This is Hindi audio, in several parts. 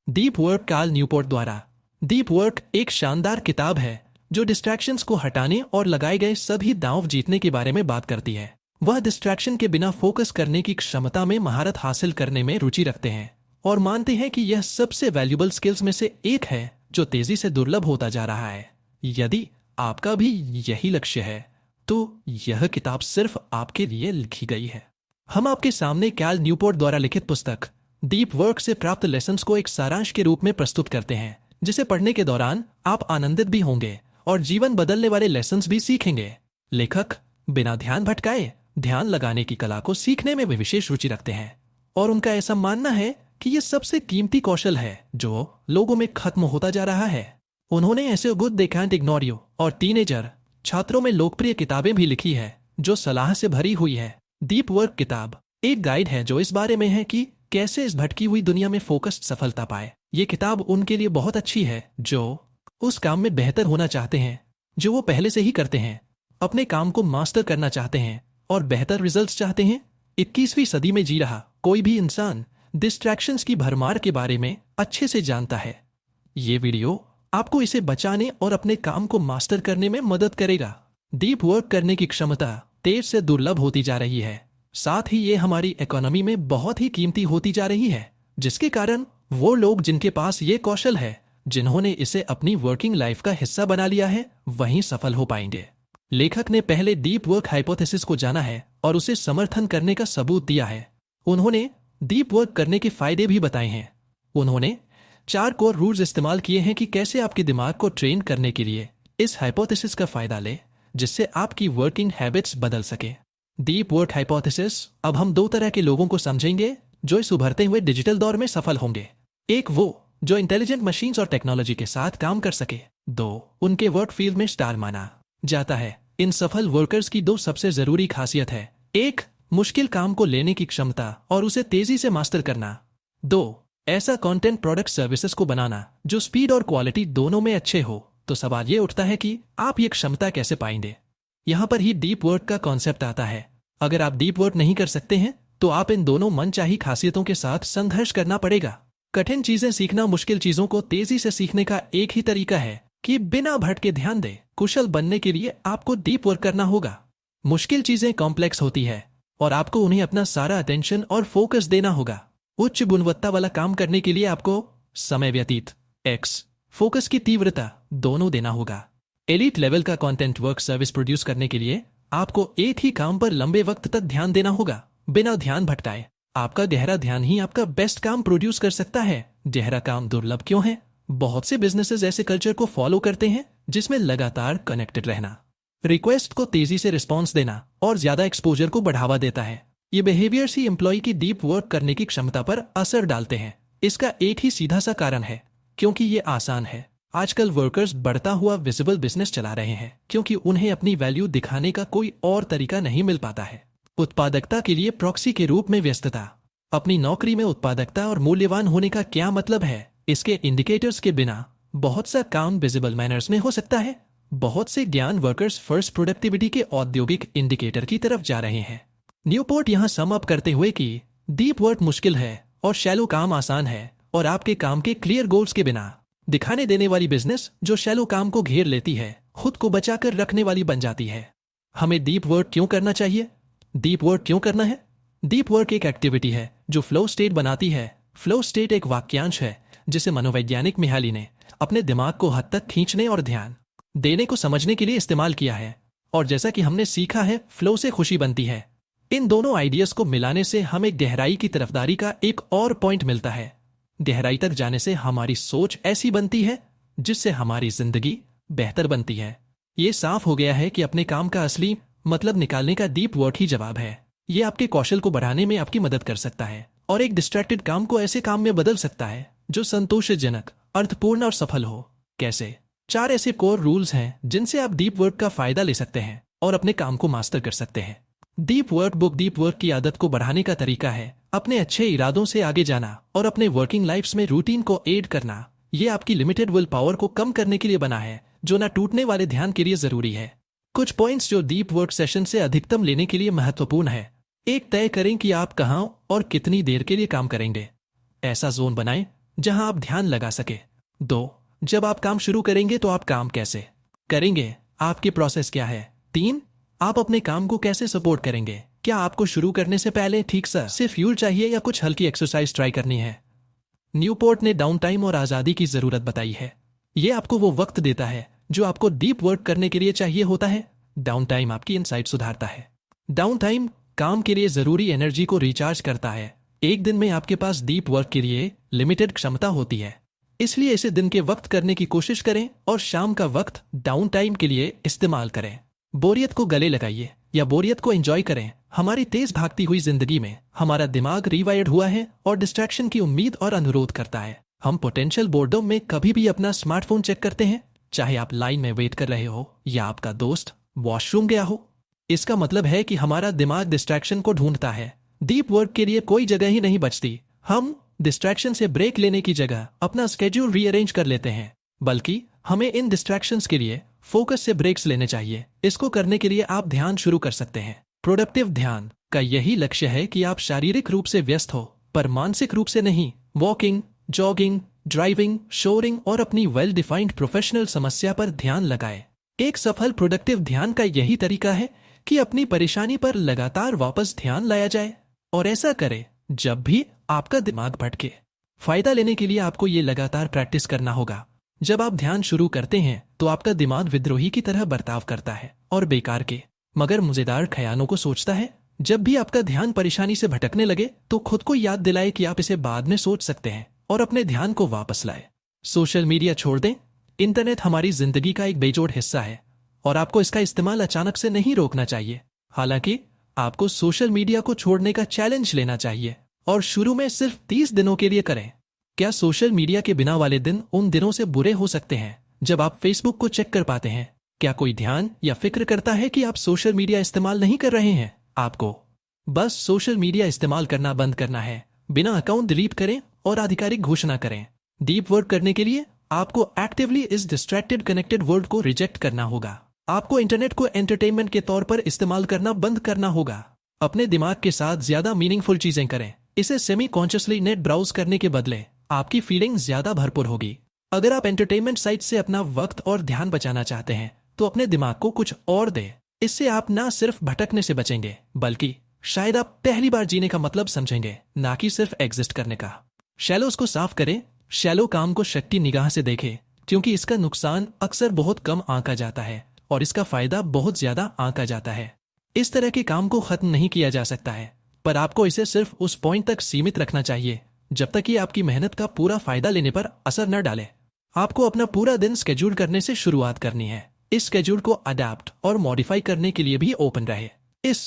डीप वर्क कार्ल न्यूपोर्ट द्वारा। डीप वर्क एक शानदार किताब है जो डिस्ट्रैक्शंस को हटाने और लगाए गए सभी दांव जीतने के बारे में बात करती है। वह डिस्ट्रैक्शन के बिना फोकस करने की क्षमता में महारत हासिल करने में रुचि रखते हैं और मानते हैं कि यह सबसे वैल्यूबल स्किल्स में से एक है जो तेजी से दुर्लभ होता जा रहा है। यदि आपका भी यही लक्ष्य है तो यह किताब सिर्फ आपके लिए लिखी गई है। हम आपके सामने कार्ल न्यूपोर्ट द्वारा लिखित पुस्तक डीप वर्क से प्राप्त लेसन्स को एक सारांश के रूप में प्रस्तुत करते हैं, जिसे पढ़ने के दौरान आप आनंदित भी होंगे और जीवन बदलने वाले लेसन्स भी सीखेंगे। लेखक बिना ध्यान भटकाए ध्यान लगाने की कला को सीखने में भी विशेष रुचि रखते हैं और उनका ऐसा मानना है कि यह सबसे कीमती कौशल है जो लोगों में खत्म होता जा रहा है। उन्होंने ऐसे good they can't ignore you और टीनेजर छात्रों में लोकप्रिय किताबें भी लिखी है जो सलाह से भरी हुई है। डीप वर्क किताब एक गाइड है जो इस बारे में है कि कैसे इस भटकी हुई दुनिया में फोकस्ड सफलता पाए। ये किताब उनके लिए बहुत अच्छी है जो उस काम में बेहतर होना चाहते हैं जो वो पहले से ही करते हैं, अपने काम को मास्टर करना चाहते हैं और बेहतर रिजल्ट्स चाहते हैं। 21वीं सदी में जी रहा कोई भी इंसान डिस्ट्रैक्शंस की भरमार के बारे में अच्छे से जानता है। ये वीडियो आपको इसे बचाने और अपने काम को मास्टर करने में मदद करेगा। डीप वर्क करने की क्षमता तेज से दुर्लभ होती जा रही है, साथ ही ये हमारी इकोनॉमी में बहुत ही कीमती होती जा रही है, जिसके कारण वो लोग जिनके पास ये कौशल है, जिन्होंने इसे अपनी वर्किंग लाइफ का हिस्सा बना लिया है, वहीं सफल हो पाएंगे। लेखक ने पहले डीप वर्क हाइपोथेसिस को जाना है और उसे समर्थन करने का सबूत दिया है। उन्होंने डीप वर्क करने के फायदे भी बताए हैं। उन्होंने 4 कोर रूल्स इस्तेमाल किए हैं कि कैसे आपके दिमाग को ट्रेन करने के लिए इस हाइपोथेसिस का फायदा ले, जिससे आपकी वर्किंग हैबिट्स बदल सके। डीप वर्क हाइपोथेसिस अब हम 2 तरह के लोगों को समझेंगे जो इस उभरते हुए डिजिटल दौर में सफल होंगे। एक वो जो इंटेलिजेंट मशीन्स और टेक्नोलॉजी के साथ काम कर सके। 2 उनके वर्क फील्ड में स्टार माना जाता है। इन सफल वर्कर्स की 2 सबसे जरूरी खासियत है। 1 मुश्किल काम को लेने की क्षमता और उसे तेजी से मास्टर करना। 2 ऐसा कंटेंट प्रोडक्ट सर्विसेज को बनाना जो स्पीड और क्वालिटी दोनों में अच्छे हो। तो सवाल ये उठता है कि आप ये क्षमता कैसे पाएंगे। यहाँ पर ही डीप वर्क का कॉन्सेप्ट आता है। अगर आप डीप वर्क नहीं कर सकते हैं तो आप इन दोनों मनचाही खासियतों के साथ संघर्ष करना पड़ेगा। कठिन चीजें सीखना मुश्किल चीजों को तेजी से सीखने का एक ही तरीका है कि बिना भटके ध्यान दे। कुशल बनने के लिए आपको डीप वर्क करना होगा। मुश्किल चीजें कॉम्प्लेक्स होती है और आपको उन्हें अपना सारा अटेंशन और फोकस देना होगा। उच्च गुणवत्ता वाला काम करने के लिए आपको समय व्यतीत एक्स फोकस की तीव्रता दोनों देना होगा। एलीट लेवल का कंटेंट वर्क सर्विस प्रोड्यूस करने के लिए आपको एक ही काम पर लंबे वक्त तक ध्यान देना होगा बिना ध्यान भटकाए। आपका गहरा ध्यान ही आपका बेस्ट काम प्रोड्यूस कर सकता है। गहरा काम दुर्लभ क्यों है? बहुत से बिजनेसेस ऐसे कल्चर को फॉलो करते हैं जिसमें लगातार कनेक्टेड रहना, रिक्वेस्ट को तेजी से रिस्पॉन्स देना और ज्यादा एक्सपोजर को बढ़ावा देता है। ये बिहेवियर्स ही एम्प्लॉय की डीप वर्क करने की क्षमता पर असर डालते हैं। इसका एक ही सीधा सा कारण है, क्योंकि ये आसान है। आजकल वर्कर्स बढ़ता हुआ विजिबल बिजनेस चला रहे हैं क्योंकि उन्हें अपनी वैल्यू दिखाने का कोई और तरीका नहीं मिल पाता है। उत्पादकता के लिए प्रॉक्सी के रूप में व्यस्तता। अपनी नौकरी में उत्पादकता और मूल्यवान होने का क्या मतलब है? इसके इंडिकेटर्स के बिना बहुत सा काम विजिबल मैनर्स में हो सकता है। बहुत से ज्ञान वर्कर्स फर्स्ट प्रोडक्टिविटी के औद्योगिक इंडिकेटर की तरफ जा रहे हैं। न्यूपोर्ट यहाँ सम अप करते हुए कि डीप वर्क मुश्किल है और शैलो काम आसान है, और आपके काम के क्लियर गोल्स के बिना दिखाने देने वाली बिजनेस जो शैलो काम को घेर लेती है खुद को बचाकर रखने वाली बन जाती है। हमें डीप वर्क क्यों करना चाहिए? डीप वर्क क्यों करना है? डीप वर्क एक एक्टिविटी है जो फ्लो स्टेट बनाती है। फ्लो स्टेट एक वाक्यांश है जिसे मनोवैज्ञानिक मिहाली ने अपने दिमाग को हद तक खींचने और ध्यान देने को समझने के लिए इस्तेमाल किया है। और जैसा कि हमने सीखा है, फ्लो से खुशी बनती है। इन दोनों आइडियाज को मिलाने से हमें गहराई की तरफदारी का एक और पॉइंट मिलता है। गहराई तक जाने से हमारी सोच ऐसी बनती है जिससे हमारी जिंदगी बेहतर बनती है। ये साफ हो गया है कि अपने काम का असली मतलब निकालने का डीप वर्क ही जवाब है। ये आपके कौशल को बढ़ाने में आपकी मदद कर सकता है और एक डिस्ट्रैक्टेड काम को ऐसे काम में बदल सकता है जो संतोषजनक, अर्थपूर्ण और सफल हो। कैसे? 4 ऐसे कोर रूल्स हैं जिनसे आप डीप वर्क का फायदा ले सकते हैं और अपने काम को मास्टर कर सकते हैं। Deep work book deep work की आदत को बढ़ाने का तरीका है अपने अच्छे इरादों से आगे जाना और अपने वर्किंग लाइफ्स में रूटीन को ऐड करना। ये आपकी लिमिटेड विल पावर को कम करने के लिए बना है, जो ना टूटने वाले ध्यान के लिए जरूरी है। कुछ पॉइंट्स जो डीप वर्क सेशन से अधिकतम लेने के लिए महत्वपूर्ण है। 1 तय करें कि आप कहां और कितनी देर के लिए काम करेंगे। ऐसा जोन बनाएं जहां आप ध्यान लगा सके। 2. जब आप काम शुरू करेंगे तो आप काम कैसे करेंगे, आपकी प्रोसेस क्या है। 3. आप अपने काम को कैसे सपोर्ट करेंगे, क्या आपको शुरू करने से पहले ठीक से फ्यूल चाहिए या कुछ हल्की एक्सरसाइज ट्राई करनी है। न्यूपोर्ट ने डाउन टाइम और आज़ादी की ज़रूरत बताई है। ये आपको वो वक्त देता है जो आपको डीप वर्क करने के लिए चाहिए होता है। डाउन टाइम आपकी इनसाइट सुधारता है। डाउन टाइम काम के लिए ज़रूरी एनर्जी को रिचार्ज करता है। एक दिन में आपके पास डीप वर्क के लिए लिमिटेड क्षमता होती है, इसलिए इसे दिन के वक्त करने की कोशिश करें और शाम का वक्त डाउन टाइम के लिए इस्तेमाल करें। बोरियत को गले लगाइए या बोरियत को एंजॉय करें। हमारी तेज भागती हुई जिंदगी में हमारा दिमाग रिवायर्ड हुआ है और डिस्ट्रैक्शन की उम्मीद और अनुरोध करता है। हम पोटेंशियल बोर्डम में कभी भी अपना स्मार्टफोन चेक करते हैं, चाहे आप लाइन में वेट कर रहे हो या आपका दोस्त वॉशरूम गया हो। इसका मतलब है कि हमारा दिमाग डिस्ट्रैक्शन को ढूंढता है। डीप वर्क के लिए कोई जगह ही नहीं बचती। हम डिस्ट्रैक्शन से ब्रेक लेने की जगह अपना स्केड्यूल रीअरेंज कर लेते हैं, बल्कि हमें इन डिस्ट्रैक्शंस के लिए फोकस से ब्रेक्स लेने चाहिए। इसको करने के लिए आप ध्यान शुरू कर सकते हैं। प्रोडक्टिव ध्यान का यही लक्ष्य है कि आप शारीरिक रूप से व्यस्त हो पर मानसिक रूप से नहीं। वॉकिंग, जॉगिंग, ड्राइविंग, शोरिंग और अपनी वेल डिफाइंड प्रोफेशनल समस्या पर ध्यान लगाएं। एक सफल प्रोडक्टिव ध्यान का यही तरीका है कि अपनी परेशानी पर लगातार वापस ध्यान लाया जाए, और ऐसा करें जब भी आपका दिमाग भटके। फायदा लेने के लिए आपको ये लगातार प्रैक्टिस करना होगा। जब आप ध्यान शुरू करते हैं तो आपका दिमाग विद्रोही की तरह बर्ताव करता है और बेकार के मगर मजेदार ख्यालों को सोचता है। जब भी आपका ध्यान परेशानी से भटकने लगे तो खुद को याद दिलाए कि आप इसे बाद में सोच सकते हैं और अपने ध्यान को वापस लाए। सोशल मीडिया छोड़ दें। इंटरनेट हमारी जिंदगी का एक बेजोड़ हिस्सा है और आपको इसका इस्तेमाल अचानक से नहीं रोकना चाहिए। हालांकि आपको सोशल मीडिया को छोड़ने का चैलेंज लेना चाहिए और शुरू में सिर्फ 30 दिनों के लिए करें। क्या सोशल मीडिया के बिना वाले दिन उन दिनों से बुरे हो सकते हैं जब आप फेसबुक को चेक कर पाते हैं? क्या कोई ध्यान या फिक्र करता है कि आप सोशल मीडिया इस्तेमाल नहीं कर रहे हैं? आपको बस सोशल मीडिया इस्तेमाल करना बंद करना है। बिना अकाउंट डिलीट करें और आधिकारिक घोषणा करें। डीप वर्क करने के लिए आपको एक्टिवली इस डिस्ट्रैक्टेड कनेक्टेड वर्ल्ड को रिजेक्ट करना होगा। आपको इंटरनेट को एंटरटेनमेंट के तौर पर इस्तेमाल करना बंद करना होगा। अपने दिमाग के साथ ज्यादा मीनिंगफुल चीजें करें। इसे सेमी कॉन्शियसली नेट ब्राउज करने के बदले आपकी फीलिंग ज्यादा भरपूर होगी। अगर आप एंटरटेनमेंट साइट से अपना वक्त और ध्यान बचाना चाहते हैं तो अपने दिमाग को कुछ और दे। इससे आप ना सिर्फ भटकने से बचेंगे बल्कि शायद आप पहली बार जीने का मतलब समझेंगे, ना कि सिर्फ एग्जिस्ट करने का। शैलोज को साफ करें। शैलो काम को शक्ति निगाह से देखें, क्योंकि इसका नुकसान अक्सर बहुत कम आंका जाता है और इसका फायदा बहुत ज्यादा आंका जाता है। इस तरह के काम को खत्म नहीं किया जा सकता है, पर आपको इसे सिर्फ उस पॉइंट तक सीमित रखना चाहिए जब तक कि आपकी मेहनत का पूरा फायदा लेने पर असर न डाले। आपको अपना पूरा दिन स्केड्यूल करने से शुरुआत करनी है। इस स्केड्यूल को अडेप्ट और मॉडिफाई करने के लिए भी ओपन रहे। इस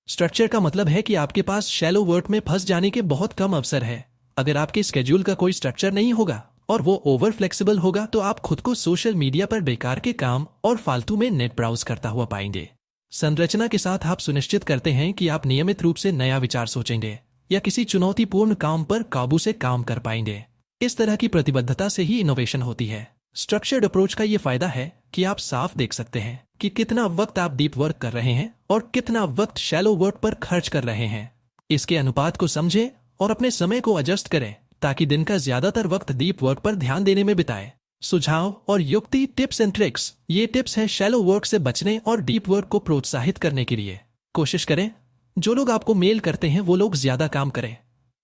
स्ट्रक्चर का मतलब है कि आपके पास शैलो वर्क में फंस जाने के बहुत कम अवसर है। अगर आपके स्केड्यूल का कोई स्ट्रक्चर नहीं होगा और वो ओवर फ्लेक्सिबल होगा तो आप खुद को सोशल मीडिया पर बेकार के काम और फालतू में नेट ब्राउज करता हुआ पाएंगे। संरचना के साथ आप सुनिश्चित करते हैं कि आप नियमित रूप से नया विचार सोचेंगे या किसी चुनौतीपूर्ण काम पर काबू से काम कर पाएंगे। इस तरह की प्रतिबद्धता से ही इनोवेशन होती है। स्ट्रक्चर्ड अप्रोच का ये फायदा है कि आप साफ देख सकते हैं कि कितना वक्त आप डीप वर्क कर रहे हैं और कितना वक्त शैलो वर्क पर खर्च कर रहे हैं। इसके अनुपात को समझें और अपने समय को एडजस्ट करें ताकि दिन का ज्यादातर वक्त डीप वर्क पर ध्यान देने में बिताए। सुझाव और युक्ति, टिप्स एंड ट्रिक्स। ये टिप्स हैं शैलो वर्क से बचने और डीप वर्क को प्रोत्साहित करने के लिए। कोशिश करें जो लोग आपको मेल करते हैं वो लोग ज्यादा काम करें।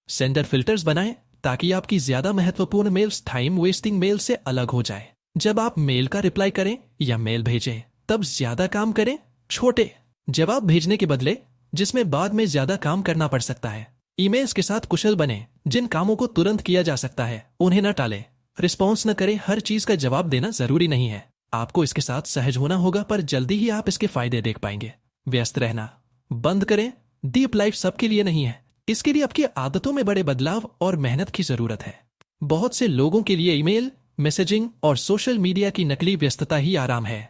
सेंडर फिल्टर्स बनाएं ताकि आपकी ज्यादा महत्वपूर्ण मेल्स टाइम वेस्टिंग मेल से अलग हो जाए। जब आप मेल का रिप्लाई करें या मेल भेजें तब ज्यादा काम करें। छोटे जवाब भेजने के बदले जिसमें बाद में ज्यादा काम करना पड़ सकता है। ईमेल्स के साथ कुशल बने। जिन कामों को तुरंत किया जा सकता है उन्हें न टालें। रिस्पॉन्स न करें। हर चीज का जवाब देना जरूरी नहीं है। आपको इसके साथ सहज होना होगा, पर जल्दी ही आप इसके फायदे देख पाएंगे। व्यस्त रहना बंद करें। डीप लाइफ सबके लिए नहीं है। इसके लिए आपकी आदतों में बड़े बदलाव और मेहनत की जरूरत है। बहुत से लोगों के लिए ईमेल, मैसेजिंग और सोशल मीडिया की नकली व्यस्तता ही आराम है,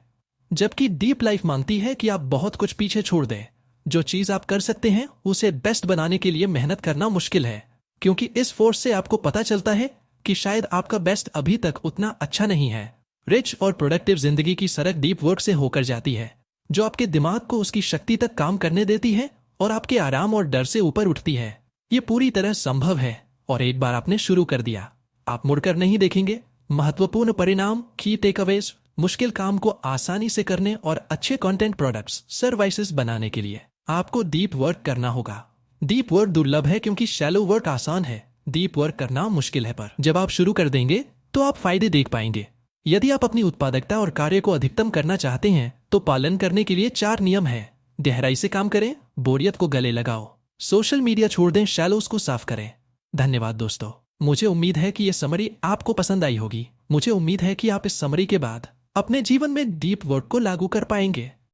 जबकि डीप लाइफ मांगती है कि आप बहुत कुछ पीछे छोड़ दें। जो चीज आप कर सकते हैं उसे बेस्ट बनाने के लिए मेहनत करना मुश्किल है, क्योंकि इस फोर्स से आपको पता चलता है कि शायद आपका बेस्ट अभी तक उतना अच्छा नहीं है। रिच और प्रोडक्टिव जिंदगी की सड़क डीप वर्क से होकर जाती है, जो आपके दिमाग को उसकी शक्ति तक काम करने देती है और आपके आराम और डर से ऊपर उठती है। ये पूरी तरह संभव है और एक बार आपने शुरू कर दिया आप मुड़कर नहीं देखेंगे। महत्वपूर्ण परिणाम, की टेकअवेज, मुश्किल काम को आसानी से करने और अच्छे कंटेंट प्रोडक्ट्स सर्विसेज बनाने के लिए आपको डीप वर्क करना होगा। डीप वर्क दुर्लभ है क्योंकि शैलो वर्क आसान है, डीप वर्क करना मुश्किल है। पर जब आप शुरू कर देंगे तो आप फायदे देख पाएंगे। यदि आप अपनी उत्पादकता और कार्य को अधिकतम करना चाहते हैं तो पालन करने के लिए 4 नियम हैं। गहराई से काम करें, बोरियत को गले लगाओ, सोशल मीडिया छोड़ दें, शैलोस को साफ करें। धन्यवाद दोस्तों, मुझे उम्मीद है कि यह समरी आपको पसंद आई होगी। मुझे उम्मीद है कि आप इस समरी के बाद अपने जीवन में डीप वर्क को लागू कर पाएंगे।